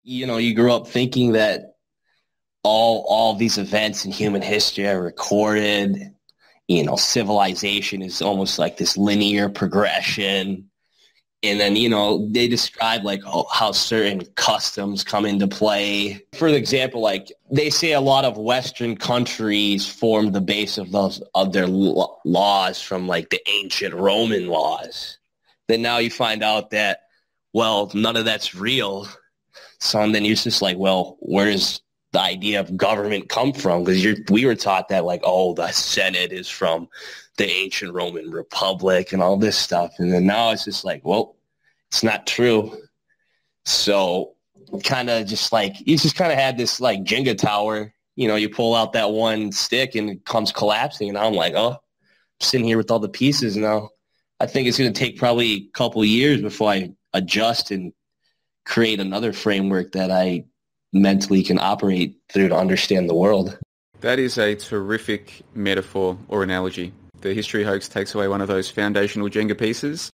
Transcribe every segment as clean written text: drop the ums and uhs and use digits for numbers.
You grew up thinking that all these events in human history are recorded. Civilization is almost like this linear progression. And then, they describe like how certain customs come into play. For example, like they say a lot of Western countries formed the base of those of their laws from like the ancient Roman laws. Then now you find out that, well, none of that's real. So and then you're just like, well, where does the idea of government come from? Because we were taught that like, oh, the Senate is from the ancient Roman Republic and all this stuff. And then now it's just like, well, it's not true. So kind of just like, you just kind of had this like Jenga tower, you pull out that one stick and it comes collapsing. And I'm like, oh, I'm sitting here with all the pieces now. I think it's going to take probably a couple years before I adjust and create another framework that I mentally can operate through to understand the world. That is a terrific metaphor or analogy. The history hoax takes away one of those foundational Jenga pieces.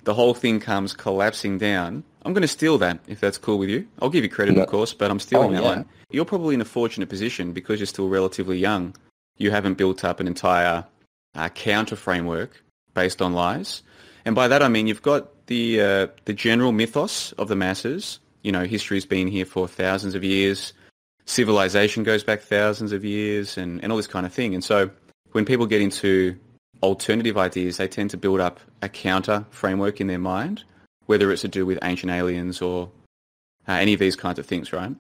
The whole thing comes collapsing down. I'm going to steal that, if that's cool with you. I'll give you credit, of course, but I'm stealing that one. You're probably in a fortunate position because you're still relatively young. You haven't built up an entire counter framework based on lies. And by that I mean you've got the general mythos of the masses. History's been here for thousands of years. Civilization goes back thousands of years and all this kind of thing. And so when people get into alternative ideas, they tend to build up a counter framework in their mind, whether it's to do with ancient aliens or any of these kinds of things, right?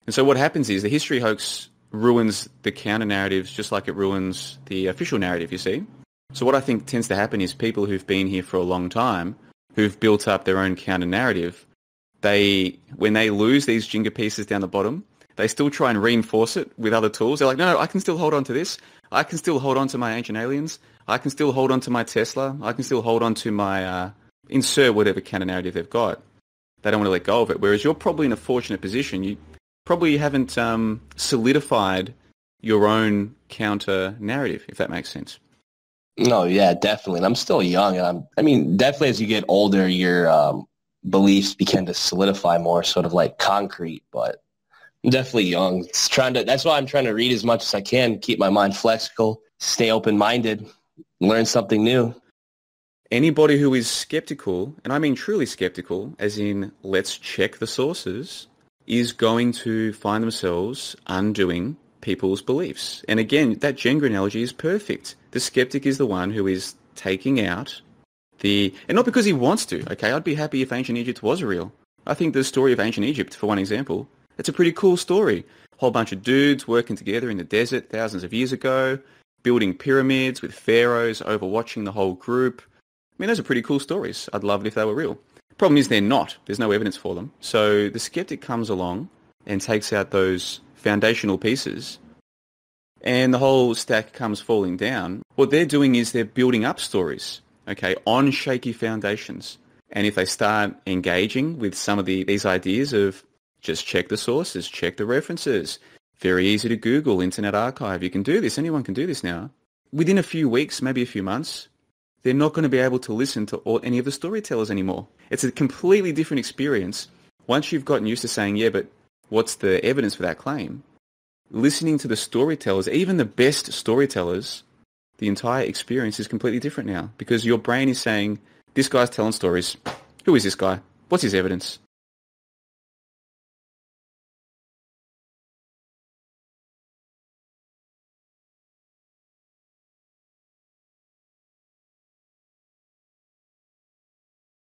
And so what happens is the history hoax ruins the counter narratives just like it ruins the official narrative, you see? So what I think tends to happen is people who've been here for a long time, who've built up their own counter narrative, when they lose these Jenga pieces down the bottom, they still try and reinforce it with other tools. They're like, no, I can still hold on to this. I can still hold on to my ancient aliens. I can still hold on to my Tesla. I can still hold on to my insert whatever counter narrative they've got. They don't want to let go of it. Whereas you're probably in a fortunate position. You probably haven't solidified your own counter narrative, if that makes sense. No, yeah, definitely. And I'm still young. And definitely as you get older, your beliefs begin to solidify more, sort of like concrete. But I'm definitely young. That's why I'm trying to read as much as I can, keep my mind flexible, stay open-minded, learn something new. Anybody who is skeptical, and I mean truly skeptical, as in let's check the sources, is going to find themselves undoing people's beliefs. And again, that Jenga analogy is perfect. The skeptic is the one who is taking out and not because he wants to, okay? I'd be happy if ancient Egypt was real. I think the story of ancient Egypt, for one example, it's a pretty cool story. Whole bunch of dudes working together in the desert thousands of years ago, building pyramids with pharaohs overwatching the whole group. I mean, those are pretty cool stories. I'd love it if they were real. Problem is they're not. There's no evidence for them. So the skeptic comes along and takes out those foundational pieces and the whole stack comes falling down. What they're doing is they're building up stories, okay, on shaky foundations. And if they start engaging with some of these ideas of just check the sources, check the references, very easy to Google, Internet Archive, you can do this, anyone can do this now. Within a few weeks, maybe a few months, they're not going to be able to listen to any of the storytellers anymore. It's a completely different experience. Once you've gotten used to saying, yeah, but what's the evidence for that claim? Listening to the storytellers, even the best storytellers, the entire experience is completely different now because your brain is saying, this guy's telling stories. Who is this guy? What's his evidence?